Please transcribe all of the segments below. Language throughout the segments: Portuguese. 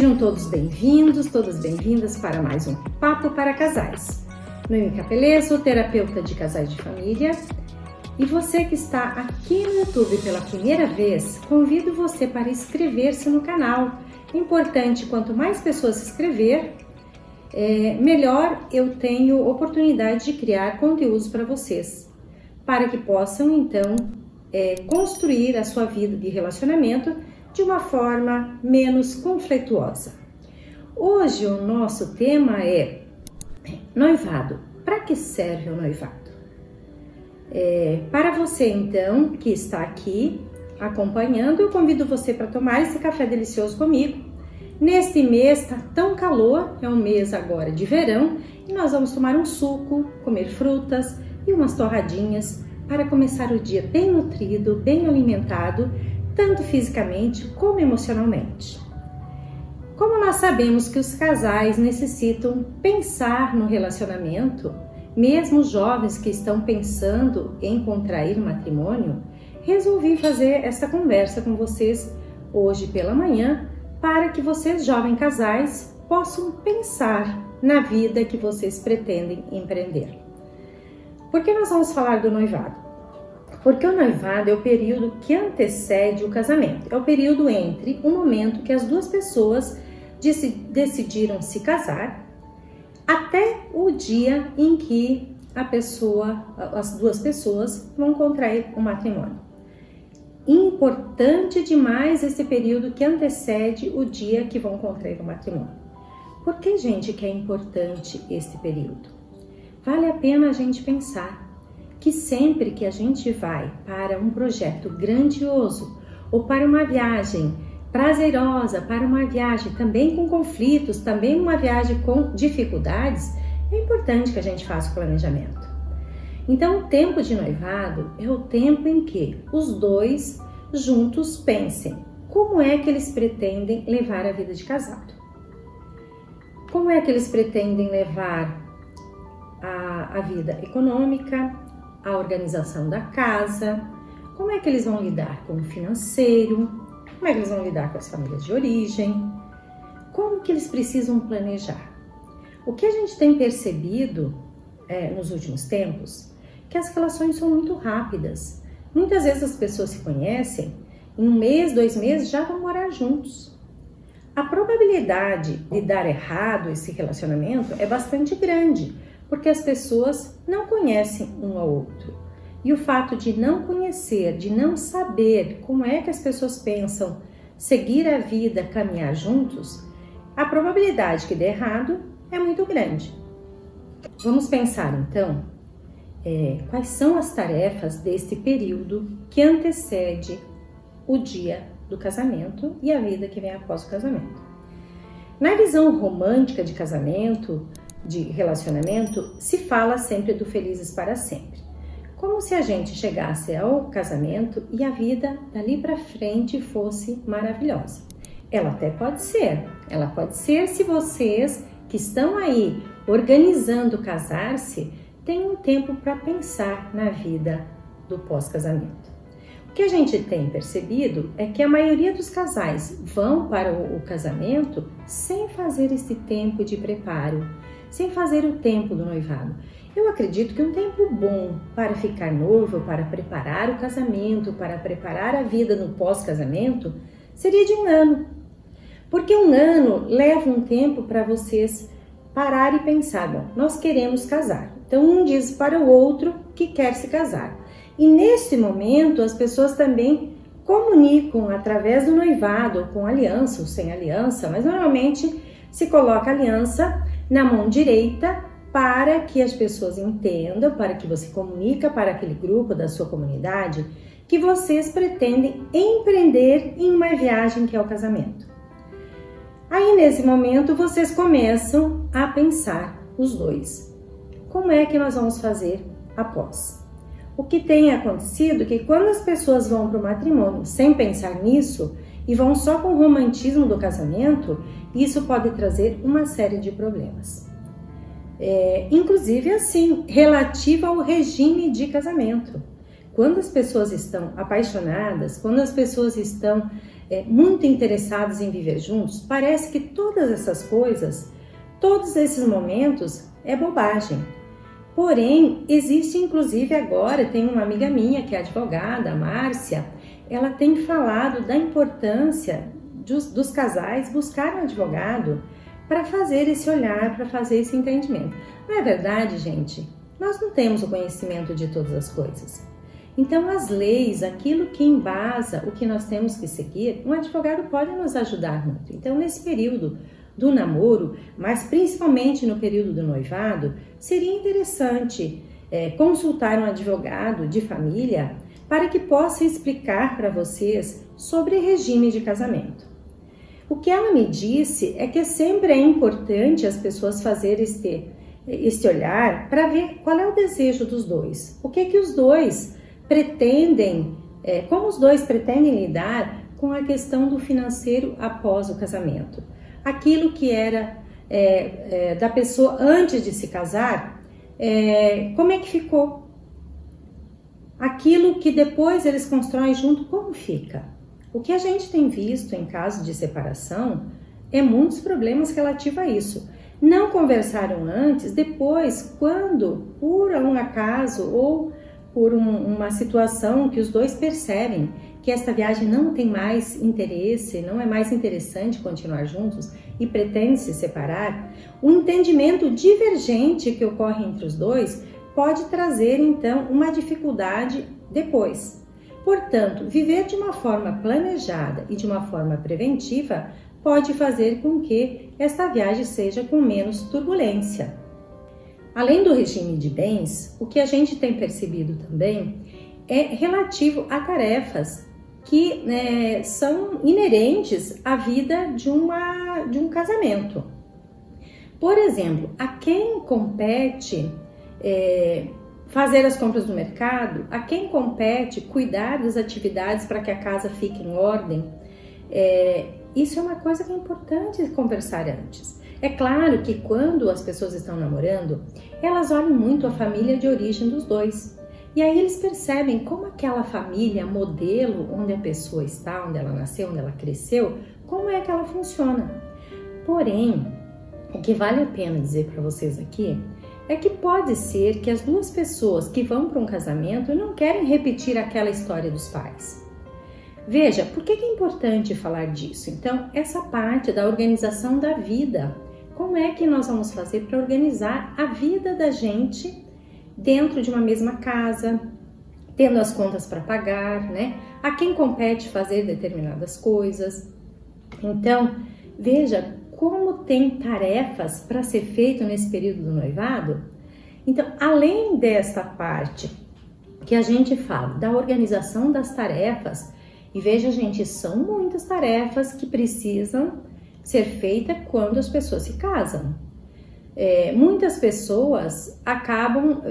Sejam todos bem-vindos, todas bem-vindas para mais um Papo para Casais. Noemi Capelê, sou terapeuta de casais de família, e você que está aqui no YouTube pela primeira vez, convido você para inscrever-se no canal. É importante, quanto mais pessoas se inscrever, melhor eu tenho oportunidade de criar conteúdos para vocês, para que possam então construir a sua vida de relacionamento de uma forma menos conflituosa. Hoje o nosso tema é noivado. Para que serve o noivado? Para você então que está aqui acompanhando, eu convido você para tomar esse café delicioso comigo. Neste mês está tão calor, é um mês agora de verão, e nós vamos tomar um suco, comer frutas e umas torradinhas para começar o dia bem nutrido, bem alimentado, tanto fisicamente como emocionalmente. Como nós sabemos que os casais necessitam pensar no relacionamento, mesmo os jovens que estão pensando em contrair matrimônio, resolvi fazer essa conversa com vocês hoje pela manhã, para que vocês, jovens casais, possam pensar na vida que vocês pretendem empreender. Por que nós vamos falar do noivado? Porque o noivado é o período que antecede o casamento. É o período entre o momento que as duas pessoas decidiram se casar até o dia em que as duas pessoas vão contrair o matrimônio. Importante demais esse período que antecede o dia que vão contrair o matrimônio. Por que, gente, que é importante esse período? Vale a pena a gente pensar que sempre que a gente vai para um projeto grandioso ou para uma viagem prazerosa, para uma viagem também com conflitos, também uma viagem com dificuldades, é importante que a gente faça o planejamento. Então, o tempo de noivado é o tempo em que os dois juntos pensem como é que eles pretendem levar a vida de casado. Como é que eles pretendem levar a vida econômica, a organização da casa, como é que eles vão lidar com o financeiro, como é que eles vão lidar com as famílias de origem, como que eles precisam planejar. O que a gente tem percebido nos últimos tempos, que as relações são muito rápidas. Muitas vezes as pessoas se conhecem, em 1 mês, 2 meses já vão morar juntos. A probabilidade de dar errado esse relacionamento é bastante grande, porque as pessoas não conhecem um ao outro. E o fato de não conhecer, de não saber como é que as pessoas pensam seguir a vida, caminhar juntos, a probabilidade que dê errado é muito grande. Vamos pensar então quais são as tarefas desse período que antecede o dia do casamento e a vida que vem após o casamento. Na visão romântica de casamento, de relacionamento, se fala sempre do felizes para sempre. Como se a gente chegasse ao casamento e a vida dali para frente fosse maravilhosa. Ela pode ser se vocês que estão aí organizando casar-se, têm um tempo para pensar na vida do pós-casamento. O que a gente tem percebido é que a maioria dos casais vão para o casamento sem fazer esse tempo de preparo, sem fazer o tempo do noivado. Eu acredito que um tempo bom para ficar noivo, para preparar o casamento, para preparar a vida no pós-casamento, seria de 1 ano. Porque 1 ano leva um tempo para vocês parar e pensar, bom, nós queremos casar. Então um diz para o outro que quer se casar. E nesse momento as pessoas também comunicam através do noivado, com aliança ou sem aliança, mas normalmente se coloca aliança na mão direita para que as pessoas entendam, para que você comunica para aquele grupo da sua comunidade que vocês pretendem empreender em uma viagem que é o casamento. Aí nesse momento vocês começam a pensar os dois. Como é que nós vamos fazer após? O que tem acontecido é que quando as pessoas vão para o matrimônio sem pensar nisso e vão só com o romantismo do casamento, isso pode trazer uma série de problemas. Inclusive assim, relativo ao regime de casamento. Quando as pessoas estão apaixonadas, quando as pessoas estão muito interessados em viver juntos, parece que todas essas coisas, todos esses momentos é bobagem. Porém, existe inclusive agora, tem uma amiga minha que é advogada, a Márcia, ela tem falado da importância dos casais buscarem um advogado para fazer esse olhar, para fazer esse entendimento. Não é verdade, gente? Nós não temos o conhecimento de todas as coisas. Então, as leis, aquilo que embasa o que nós temos que seguir, um advogado pode nos ajudar muito. Então, nesse período do namoro, mas principalmente no período do noivado, seria interessante consultar um advogado de família para que possa explicar para vocês sobre regime de casamento. O que ela me disse é que sempre é importante as pessoas fazerem este olhar para ver qual é o desejo dos dois, o que os dois pretendem, como os dois pretendem lidar com a questão do financeiro após o casamento. Aquilo que era da pessoa antes de se casar, como é que ficou? Aquilo que depois eles constroem junto, como fica? O que a gente tem visto em caso de separação é muitos problemas relativos a isso. Não conversaram antes, depois, quando, por um acaso ou por uma situação que os dois percebem que esta viagem não tem mais interesse, não é mais interessante continuar juntos e pretende se separar, o entendimento divergente que ocorre entre os dois pode trazer então uma dificuldade depois. Portanto, viver de uma forma planejada e de uma forma preventiva pode fazer com que esta viagem seja com menos turbulência. Além do regime de bens, o que a gente tem percebido também é relativo a tarefas que são inerentes à vida de um casamento. Por exemplo, a quem compete fazer as compras do mercado, a quem compete cuidar das atividades para que a casa fique em ordem, isso é uma coisa que é importante conversar antes. É claro que quando as pessoas estão namorando, elas olham muito a família de origem dos dois. E aí eles percebem como aquela família, modelo onde a pessoa está, onde ela nasceu, onde ela cresceu, como é que ela funciona. Porém, o que vale a pena dizer para vocês aqui é que pode ser que as duas pessoas que vão para um casamento não querem repetir aquela história dos pais. Veja, por que é importante falar disso? Então, essa parte da organização da vida. Como é que nós vamos fazer para organizar a vida da gente dentro de uma mesma casa, tendo as contas para pagar, né? A quem compete fazer determinadas coisas. Então, veja como tem tarefas para ser feito nesse período do noivado. Então, além desta parte que a gente fala da organização das tarefas, e veja, gente, são muitas tarefas que precisam ser feitas quando as pessoas se casam. Muitas pessoas acabam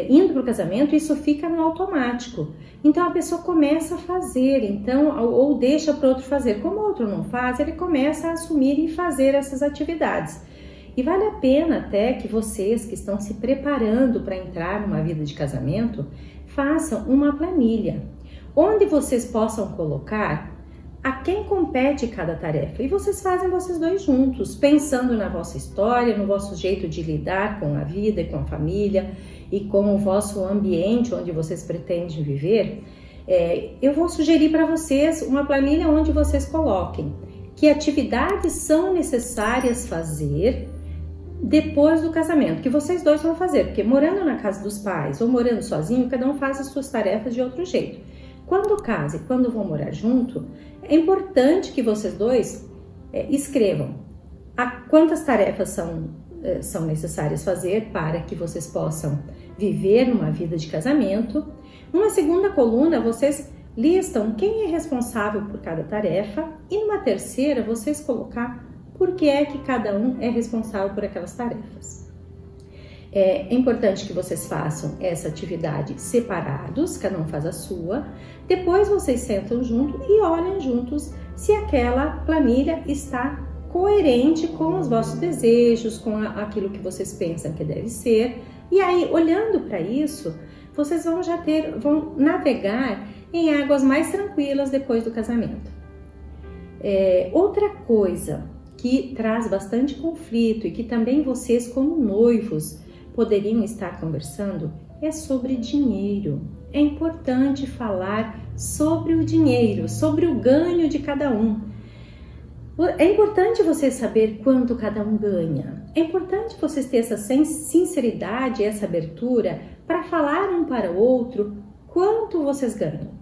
indo para o casamento e isso fica no automático. Então a pessoa começa a fazer, ou deixa para o outro fazer. Como o outro não faz, ele começa a assumir e fazer essas atividades. E vale a pena até que vocês que estão se preparando para entrar numa vida de casamento, façam uma planilha, onde vocês possam colocar a quem compete cada tarefa. E vocês fazem vocês dois juntos, pensando na vossa história, no vosso jeito de lidar com a vida e com a família e com o vosso ambiente onde vocês pretendem viver. Eu vou sugerir para vocês uma planilha onde vocês coloquem que atividades são necessárias fazer depois do casamento, que vocês dois vão fazer, porque morando na casa dos pais ou morando sozinho, cada um faz as suas tarefas de outro jeito. Quando casem, quando vão morar junto, é importante que vocês dois escrevam quantas tarefas são necessárias fazer para que vocês possam viver numa vida de casamento. Numa segunda coluna, vocês listam quem é responsável por cada tarefa e numa terceira, vocês colocar por que é que cada um é responsável por aquelas tarefas. É importante que vocês façam essa atividade separados, cada um faz a sua. Depois vocês sentam junto e olhem juntos se aquela planilha está coerente com os vossos desejos, com aquilo que vocês pensam que deve ser. E aí, olhando para isso, vocês vão navegar em águas mais tranquilas depois do casamento. Outra coisa que traz bastante conflito e que também vocês, como noivos, poderiam estar conversando é sobre dinheiro. É importante falar sobre o dinheiro, sobre o ganho de cada um. É importante você saber quanto cada um ganha. É importante vocês terem essa sinceridade, essa abertura para falar um para o outro quanto vocês ganham.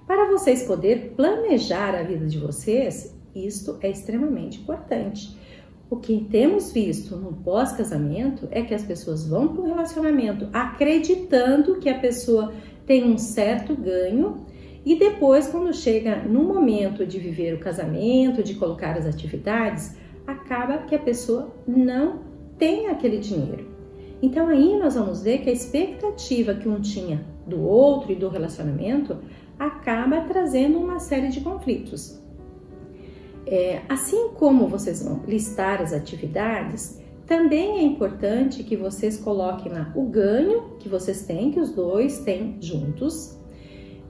Para vocês poderem planejar a vida de vocês, isto é extremamente importante. O que temos visto no pós-casamento é que as pessoas vão para um relacionamento acreditando que a pessoa tem um certo ganho e depois, quando chega no momento de viver o casamento, de colocar as atividades, acaba que a pessoa não tem aquele dinheiro. Então aí nós vamos ver que a expectativa que um tinha do outro e do relacionamento acaba trazendo uma série de conflitos. Assim como vocês vão listar as atividades, também é importante que vocês coloquem lá o ganho que vocês têm, que os dois têm juntos,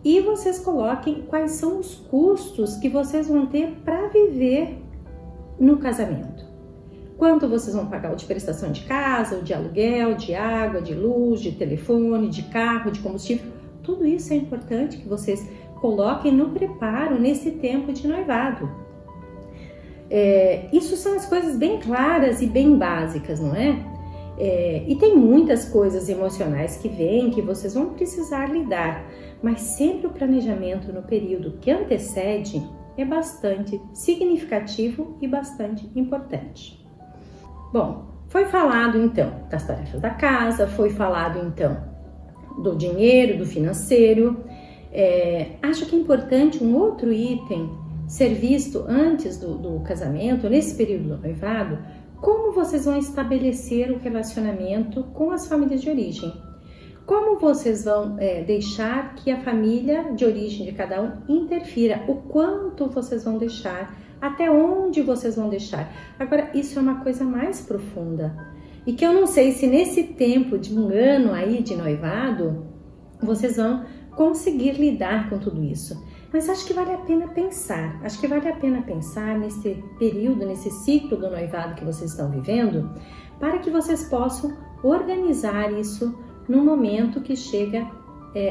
e vocês coloquem quais são os custos que vocês vão ter para viver no casamento. Quanto vocês vão pagar de prestação de casa, de aluguel, de água, de luz, de telefone, de carro, de combustível. Tudo isso é importante que vocês coloquem no preparo nesse tempo de noivado. Isso são as coisas bem claras e bem básicas, não é? E tem muitas coisas emocionais que vêm, que vocês vão precisar lidar, mas sempre o planejamento no período que antecede é bastante significativo e bastante importante. Bom, foi falado então das tarefas da casa, foi falado então do dinheiro, do financeiro. Acho que é importante um outro item ser visto antes do casamento, nesse período do noivado, como vocês vão estabelecer o relacionamento com as famílias de origem. Como vocês vão deixar que a família de origem de cada um interfira, o quanto vocês vão deixar, até onde vocês vão deixar. Agora, isso é uma coisa mais profunda e que eu não sei se nesse tempo de um ano aí de noivado, vocês vão conseguir lidar com tudo isso. Mas acho que vale a pena pensar, nesse período, nesse ciclo do noivado que vocês estão vivendo, para que vocês possam organizar isso no momento que chega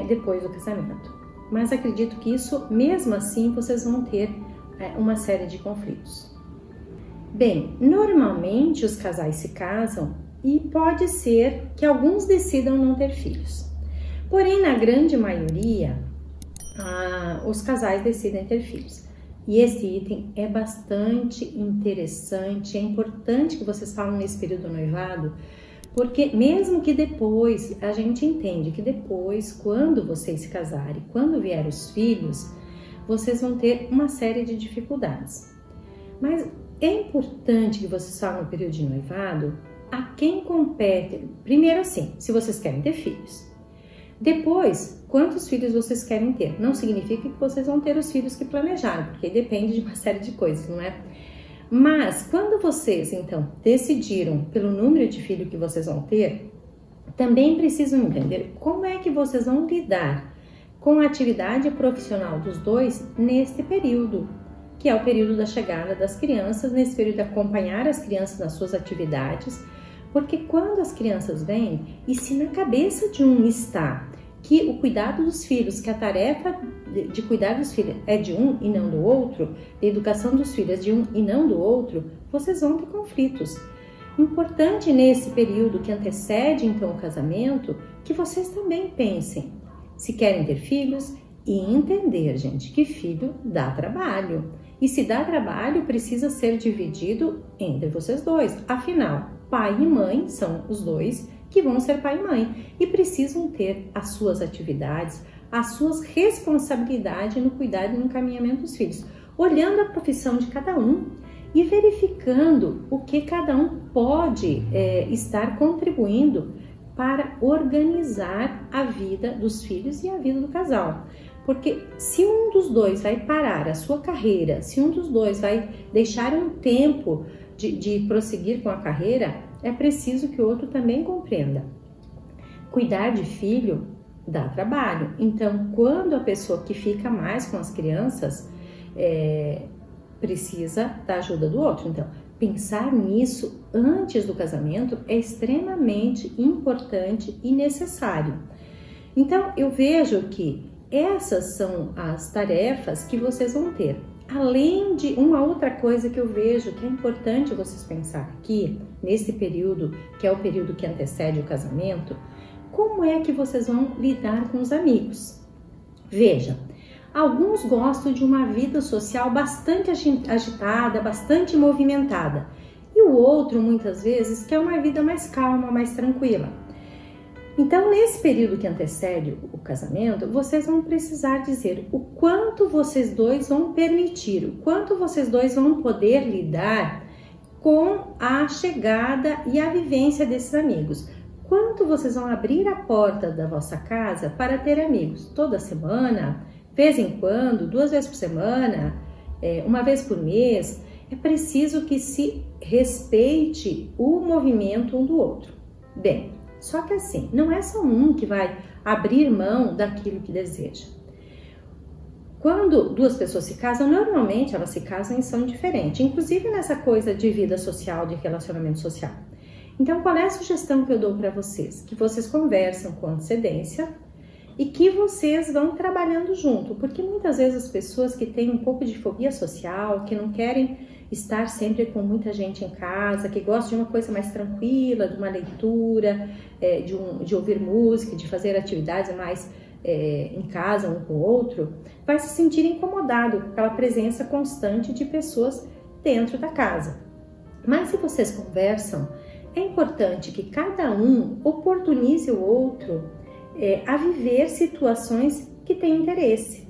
depois do casamento. Mas acredito que isso, mesmo assim, vocês vão ter uma série de conflitos. Bem, normalmente os casais se casam e pode ser que alguns decidam não ter filhos. Porém, na grande maioria, os casais decidem ter filhos. E esse item é bastante interessante, é importante que vocês falem nesse período do noivado, porque mesmo que depois, a gente entende que depois, quando vocês se casarem, quando vier os filhos, vocês vão ter uma série de dificuldades. Mas é importante que vocês falem no período de noivado a quem compete. Primeiro assim, se vocês querem ter filhos. Depois, quantos filhos vocês querem ter? Não significa que vocês vão ter os filhos que planejaram, porque depende de uma série de coisas, não é? Mas quando vocês, então, decidiram pelo número de filhos que vocês vão ter, também precisam entender como é que vocês vão lidar com a atividade profissional dos dois neste período, que é o período da chegada das crianças, nesse período de acompanhar as crianças nas suas atividades, porque quando as crianças vêm, e se na cabeça de um está que o cuidado dos filhos, que a tarefa de cuidar dos filhos é de um e não do outro, a educação dos filhos é de um e não do outro, vocês vão ter conflitos. Importante nesse período que antecede então o casamento, que vocês também pensem se querem ter filhos e entender, gente, que filho dá trabalho. E se dá trabalho, precisa ser dividido entre vocês dois. Afinal, pai e mãe são os dois que vão ser pai e mãe e precisam ter as suas atividades, as suas responsabilidades no cuidado e no encaminhamento dos filhos, olhando a profissão de cada um e verificando o que cada um pode estar contribuindo para organizar a vida dos filhos e a vida do casal. Porque se um dos dois vai parar a sua carreira, se um dos dois vai deixar um tempo de prosseguir com a carreira, é preciso que o outro também compreenda. Cuidar de filho dá trabalho. Então, quando a pessoa que fica mais com as crianças precisa da ajuda do outro. Então, pensar nisso antes do casamento é extremamente importante e necessário. Então, eu vejo que essas são as tarefas que vocês vão ter. Além de uma outra coisa que eu vejo que é importante vocês pensar aqui, nesse período, que é o período que antecede o casamento, como é que vocês vão lidar com os amigos? Veja, alguns gostam de uma vida social bastante agitada, bastante movimentada, e o outro, muitas vezes, quer uma vida mais calma, mais tranquila. Então, nesse período que antecede o casamento, vocês vão precisar dizer o quanto vocês dois vão permitir, o quanto vocês dois vão poder lidar com a chegada e a vivência desses amigos. Quanto vocês vão abrir a porta da vossa casa para ter amigos? Toda semana, vez em quando, 2 vezes por semana, 1 vez por mês. É preciso que se respeite o movimento um do outro. Bem, só que assim, não é só um que vai abrir mão daquilo que deseja. Quando 2 pessoas se casam, normalmente elas se casam em são diferentes, inclusive nessa coisa de vida social, de relacionamento social. Então, qual é a sugestão que eu dou para vocês? Que vocês conversam com antecedência e que vocês vão trabalhando junto, porque muitas vezes as pessoas que têm um pouco de fobia social, que não querem estar sempre com muita gente em casa, que gostam de uma coisa mais tranquila, de uma leitura, de ouvir música, de fazer atividades mais em casa um com o outro, vai se sentir incomodado pela presença constante de pessoas dentro da casa. Mas se vocês conversam, é importante que cada um oportunize o outro a viver situações que têm interesse.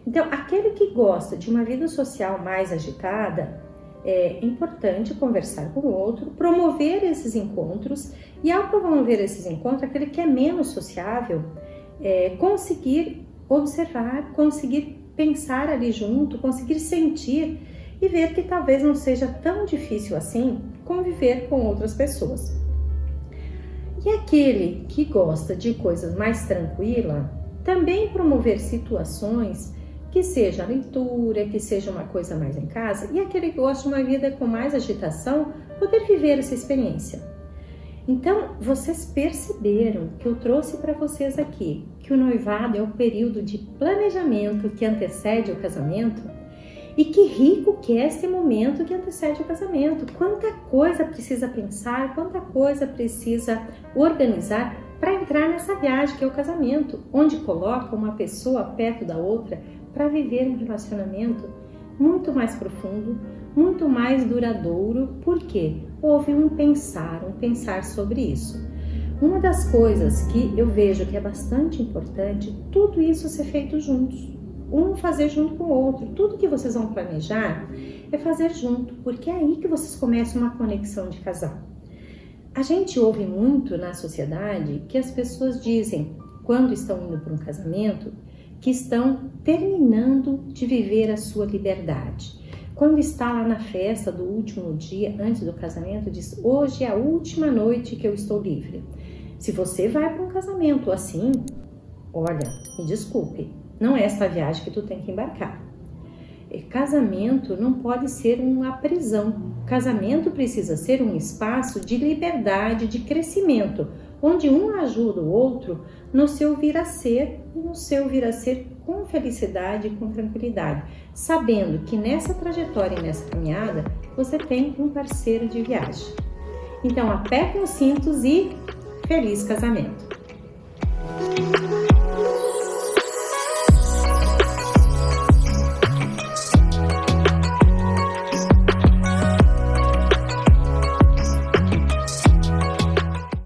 Então, aquele que gosta de uma vida social mais agitada, é importante conversar com o outro, promover esses encontros e, ao promover esses encontros, aquele que é menos sociável, conseguir observar, conseguir pensar ali junto, conseguir sentir e ver que talvez não seja tão difícil assim conviver com outras pessoas. E aquele que gosta de coisas mais tranquilas, também promover situações que seja a leitura, que seja uma coisa mais em casa, e aquele que gosta de uma vida com mais agitação, poder viver essa experiência. Então, vocês perceberam que eu trouxe para vocês aqui que o noivado é o período de planejamento que antecede o casamento, e que rico que é esse momento que antecede o casamento. Quanta coisa precisa pensar, quanta coisa precisa organizar para entrar nessa viagem que é o casamento, onde coloca uma pessoa perto da outra para viver um relacionamento muito mais profundo, muito mais duradouro, porque houve um pensar sobre isso. Uma das coisas que eu vejo que é bastante importante, tudo isso ser feito juntos, um fazer junto com o outro. Tudo que vocês vão planejar é fazer junto, porque é aí que vocês começam uma conexão de casal. A gente ouve muito na sociedade que as pessoas dizem, quando estão indo para um casamento, que estão terminando de viver a sua liberdade. Quando está lá na festa do último dia, antes do casamento, diz, hoje é a última noite que eu estou livre. Se você vai para um casamento assim, olha, me desculpe, não é esta viagem que tu tem que embarcar. Casamento não pode ser uma prisão. Casamento precisa ser um espaço de liberdade, de crescimento, onde um ajuda o outro no seu vir a ser, e no seu vir a ser com felicidade e com tranquilidade, sabendo que nessa trajetória e nessa caminhada você tem um parceiro de viagem. Então, apertem os cintos e feliz casamento!